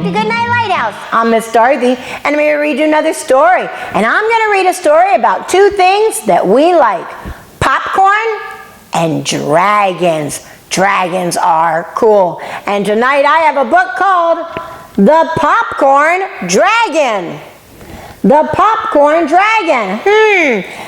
back to Goodnight Lighthouse. I'm Miss Dorothy, and I'm here to read you another story. And I'm going to read a story about two things that we like: popcorn and dragons. Dragons are cool. And tonight I have a book called The Popcorn Dragon. The Popcorn Dragon.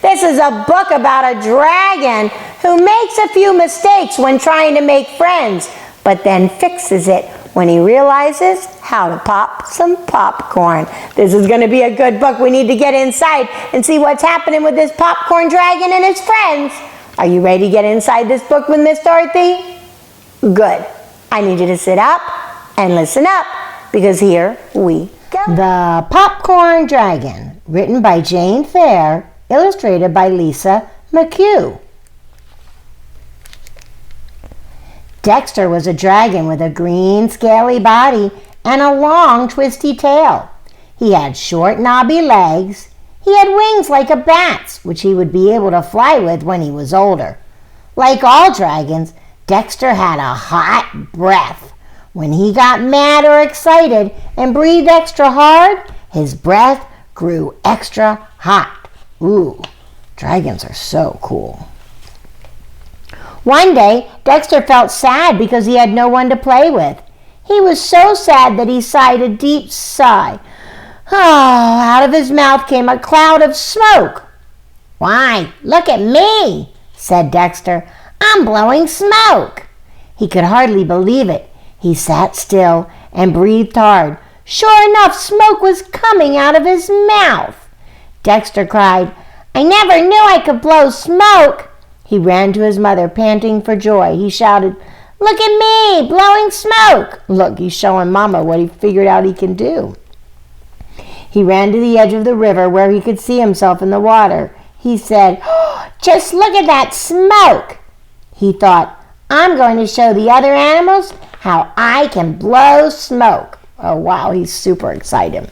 This is a book about a dragon who makes a few mistakes when trying to make friends, but then fixes it when he realizes how to pop some popcorn. This is going to be a good book. We need to get inside and see what's happening with this popcorn dragon and his friends. Are you ready to get inside this book with Miss Dorothy? Good. I need you to sit up and listen up, because here we go. The Popcorn Dragon, written by Jane Thayer, illustrated by Lisa McHugh. Dexter was a dragon with a green, scaly body and a long, twisty tail. He had short, knobby legs. He had wings like a bat's, which he would be able to fly with when he was older. Like all dragons, Dexter had a hot breath. When he got mad or excited and breathed extra hard, his breath grew extra hot. Ooh, dragons are so cool. One day, Dexter felt sad because he had no one to play with. He was so sad that he sighed a deep sigh. Oh, out of his mouth came a cloud of smoke. "Why, look at me," said Dexter. "I'm blowing smoke." He could hardly believe it. He sat still and breathed hard. Sure enough, smoke was coming out of his mouth. Dexter cried, "I never knew I could blow smoke." He ran to his mother, panting for joy. He shouted, "Look at me, blowing smoke." Look, he's showing Mama what he figured out he can do. He ran to the edge of the river where he could see himself in the water. He said, "Oh, just look at that smoke." He thought, "I'm going to show the other animals how I can blow smoke." Oh, wow, he's super excited.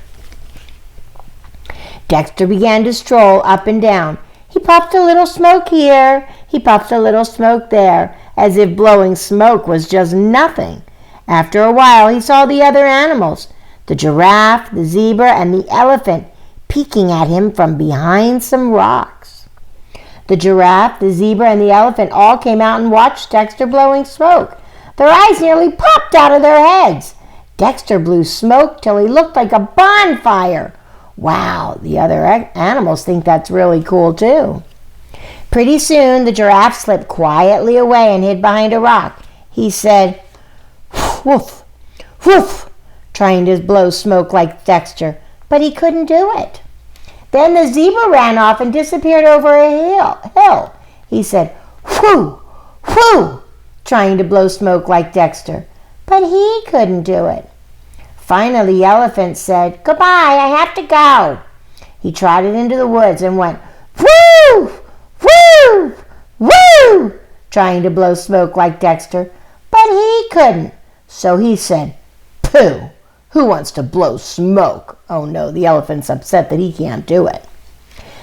Dexter began to stroll up and down. He puffed a little smoke here. He puffed a little smoke there, as if blowing smoke was just nothing. After a while, he saw the other animals, the giraffe, the zebra, and the elephant, peeking at him from behind some rocks. The giraffe, the zebra, and the elephant all came out and watched Dexter blowing smoke. Their eyes nearly popped out of their heads. Dexter blew smoke till he looked like a bonfire. Wow, the other animals think that's really cool too. Pretty soon, the giraffe slipped quietly away and hid behind a rock. He said, "Woof, woof," trying to blow smoke like Dexter, but he couldn't do it. Then the zebra ran off and disappeared over a hill. He said, "Whoo, whoo," trying to blow smoke like Dexter, but he couldn't do it. Finally, the elephant said, "Goodbye, I have to go." He trotted into the woods and went, "Woo, woo, woo," trying to blow smoke like Dexter, but he couldn't. So he said, "Pooh, who wants to blow smoke?" Oh no, the elephant's upset that he can't do it.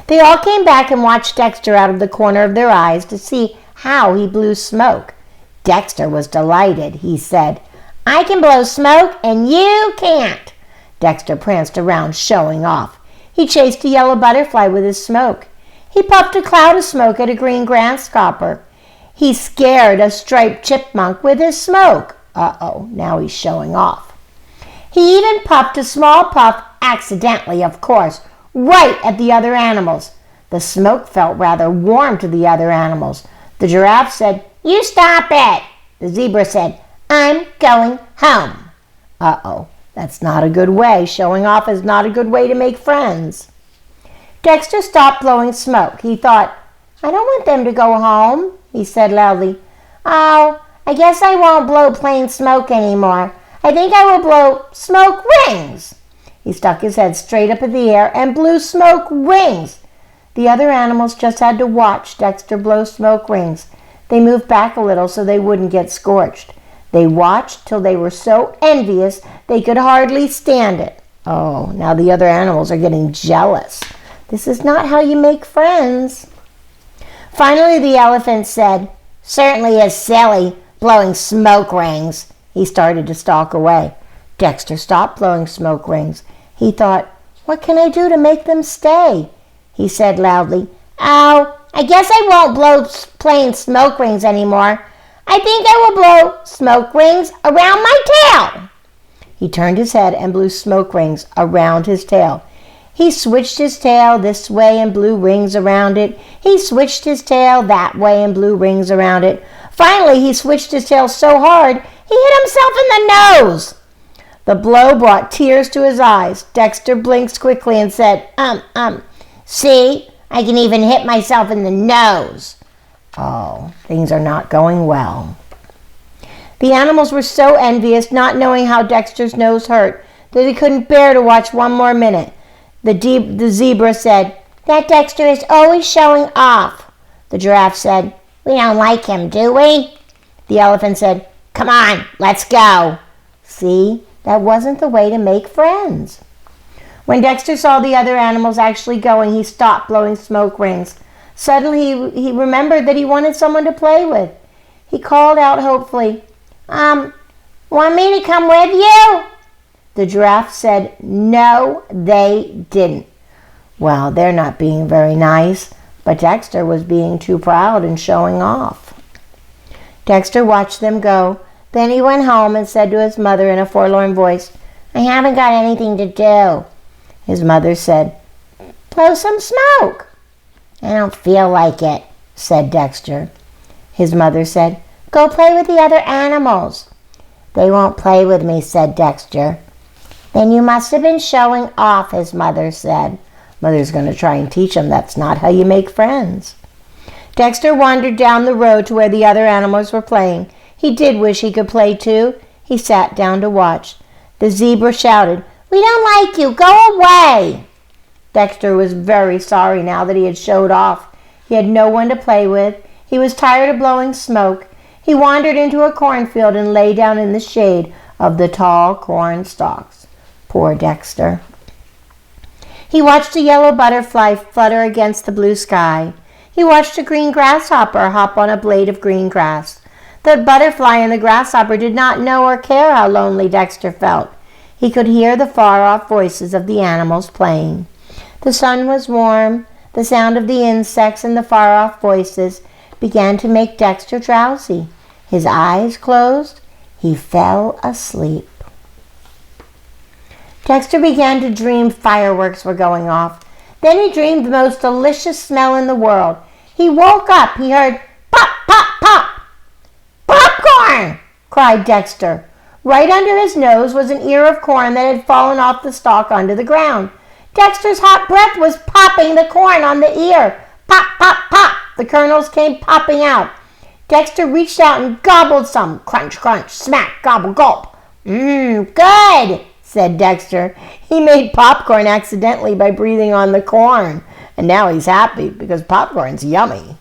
They all came back and watched Dexter out of the corner of their eyes to see how he blew smoke. Dexter was delighted. He said, "I can blow smoke and you can't." Dexter pranced around, showing off. He chased a yellow butterfly with his smoke. He puffed a cloud of smoke at a green grasshopper. He scared a striped chipmunk with his smoke. Uh-oh, now he's showing off. He even puffed a small puff, accidentally, of course, right at the other animals. The smoke felt rather warm to the other animals. The giraffe said, "You stop it." The zebra said, "I'm going home." Uh-oh, that's not a good way. Showing off is not a good way to make friends. Dexter stopped blowing smoke. He thought, "I don't want them to go home," he said loudly. "Oh, I guess I won't blow plain smoke anymore. I think I will blow smoke rings." He stuck his head straight up in the air and blew smoke rings. The other animals just had to watch Dexter blow smoke rings. They moved back a little so they wouldn't get scorched. They watched till they were so envious they could hardly stand it. Oh, now the other animals are getting jealous. This is not how you make friends. Finally, the elephant said, "Certainly is silly, blowing smoke rings." He started to stalk away. Dexter stopped blowing smoke rings. He thought, "What can I do to make them stay?" He said loudly, "Oh, I guess I won't blow plain smoke rings anymore. I think I will blow smoke rings around my tail." He turned his head and blew smoke rings around his tail. He switched his tail this way and blew rings around it. He switched his tail that way and blew rings around it. Finally, he switched his tail so hard, he hit himself in the nose. The blow brought tears to his eyes. Dexter blinked quickly and said, see, I can even hit myself in the nose." Oh, things are not going well. The animals were so envious, not knowing how Dexter's nose hurt, that they couldn't bear to watch one more minute. The zebra said, "That Dexter is always showing off." The giraffe said, "We don't like him, do we?" The elephant said, "Come on, let's go." See, that wasn't the way to make friends. When Dexter saw the other animals actually going, he stopped blowing smoke rings. Suddenly, he remembered that he wanted someone to play with. He called out hopefully, "Want me to come with you?" The giraffe said, no, they didn't. Well, they're not being very nice, but Dexter was being too proud and showing off. Dexter watched them go. Then he went home and said to his mother in a forlorn voice, "I haven't got anything to do." His mother said, "Blow some smoke." "I don't feel like it," said Dexter. His mother said, "Go play with the other animals." "They won't play with me," said Dexter. "Then you must have been showing off," his mother said. Mother's going to try and teach him that's not how you make friends. Dexter wandered down the road to where the other animals were playing. He did wish he could play too. He sat down to watch. The zebra shouted, "We don't like you. Go away." Dexter was very sorry now that he had showed off. He had no one to play with. He was tired of blowing smoke. He wandered into a cornfield and lay down in the shade of the tall corn stalks. Poor Dexter. He watched a yellow butterfly flutter against the blue sky. He watched a green grasshopper hop on a blade of green grass. The butterfly and the grasshopper did not know or care how lonely Dexter felt. He could hear the far-off voices of the animals playing. The sun was warm. The sound of the insects and the far-off voices began to make Dexter drowsy. His eyes closed. He fell asleep. Dexter began to dream fireworks were going off. Then he dreamed the most delicious smell in the world. He woke up. He heard pop, pop, pop. "Popcorn!" cried Dexter. Right under his nose was an ear of corn that had fallen off the stalk onto the ground. Dexter's hot breath was popping the corn on the ear. Pop, pop, pop. The kernels came popping out. Dexter reached out and gobbled some. Crunch, crunch, smack, gobble, gulp. Good, said Dexter. He made popcorn accidentally by breathing on the corn. And now he's happy because popcorn's yummy.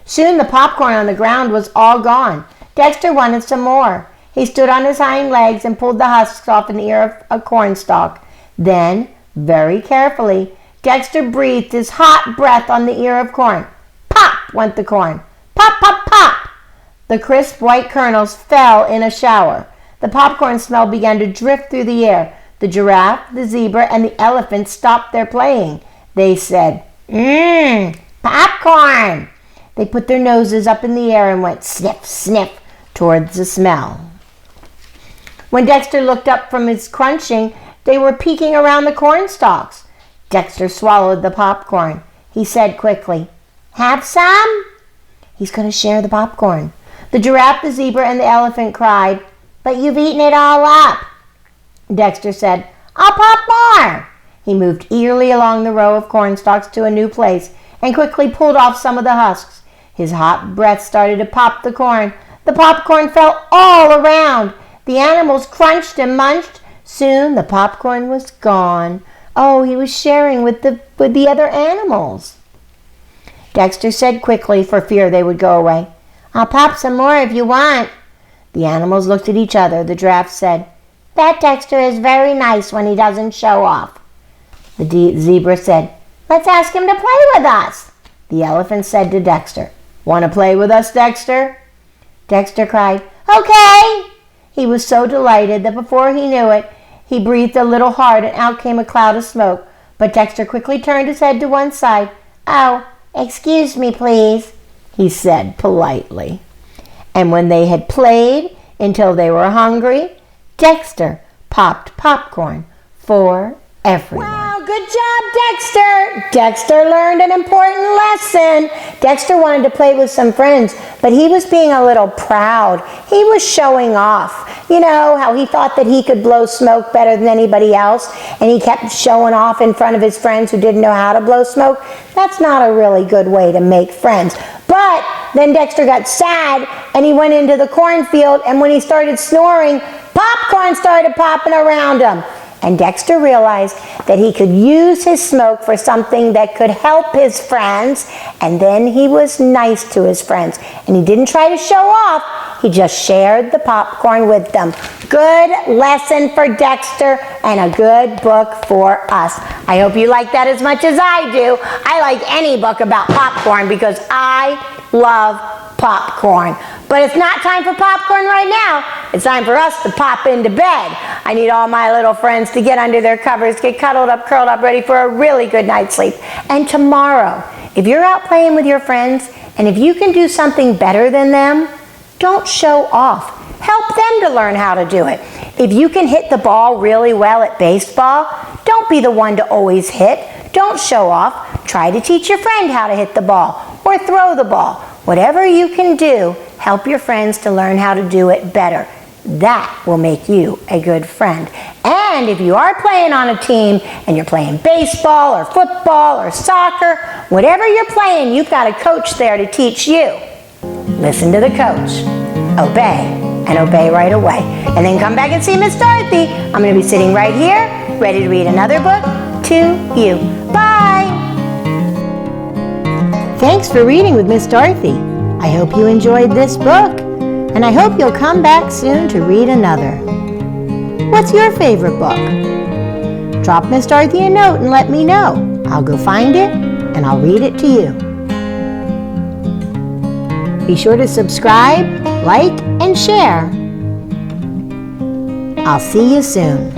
Soon the popcorn on the ground was all gone. Dexter wanted some more. He stood on his hind legs and pulled the husks off an ear of a corn stalk. Then, very carefully, Dexter breathed his hot breath on the ear of corn. Pop went the corn. Pop, pop, pop! The crisp white kernels fell in a shower. The popcorn smell began to drift through the air. The giraffe, the zebra, and the elephant stopped their playing. They said, popcorn! They put their noses up in the air and went sniff, sniff towards the smell. When Dexter looked up from his crunching, they were peeking around the corn stalks. Dexter swallowed the popcorn. He said quickly, "Have some?" He's going to share the popcorn. The giraffe, the zebra, and the elephant cried, "But you've eaten it all up." Dexter said, "I'll pop more." He moved eagerly along the row of corn stalks to a new place and quickly pulled off some of the husks. His hot breath started to pop the corn. The popcorn fell all around. The animals crunched and munched. Soon the popcorn was gone. Oh, he was sharing with the other animals. Dexter said quickly for fear they would go away, "I'll pop some more if you want." The animals looked at each other. The giraffe said, "That Dexter is very nice when he doesn't show off." The zebra said, "Let's ask him to play with us." The elephant said to Dexter, "Want to play with us, Dexter?" Dexter cried, "Okay." He was so delighted that before he knew it, he breathed a little hard and out came a cloud of smoke. But Dexter quickly turned his head to one side. "Oh, excuse me, please," he said politely. And when they had played until they were hungry, Dexter popped popcorn for everyone. Wow, good job, Dexter! Dexter learned an important lesson. Dexter wanted to play with some friends, but he was being a little proud. He was showing off. You know how he thought that he could blow smoke better than anybody else, and he kept showing off in front of his friends who didn't know how to blow smoke? That's not a really good way to make friends. But then Dexter got sad, and he went into the cornfield, and when he started snoring, popcorn started popping around him. And Dexter realized that he could use his smoke for something that could help his friends. And then he was nice to his friends. And he didn't try to show off. He just shared the popcorn with them. Good lesson for Dexter and a good book for us. I hope you like that as much as I do. I like any book about popcorn because I love popcorn. But it's not time for popcorn right now. It's time for us to pop into bed. I need all my little friends to get under their covers, get cuddled up, curled up, ready for a really good night's sleep. And tomorrow, if you're out playing with your friends, and if you can do something better than them, don't show off. Help them to learn how to do it. If you can hit the ball really well at baseball, don't be the one to always hit. Don't show off. Try to teach your friend how to hit the ball or throw the ball. Whatever you can do, help your friends to learn how to do it better. That will make you a good friend. And if you are playing on a team and you're playing baseball or football or soccer, whatever you're playing, you've got a coach there to teach you. Listen to the coach. Obey, and obey right away. And then come back and see Miss Dorothy. I'm going to be sitting right here, ready to read another book to you. Bye! Thanks for reading with Miss Dorothy. I hope you enjoyed this book, and I hope you'll come back soon to read another. What's your favorite book? Drop Miss Dorothy a note and let me know. I'll go find it, and I'll read it to you. Be sure to subscribe, like, and share. I'll see you soon.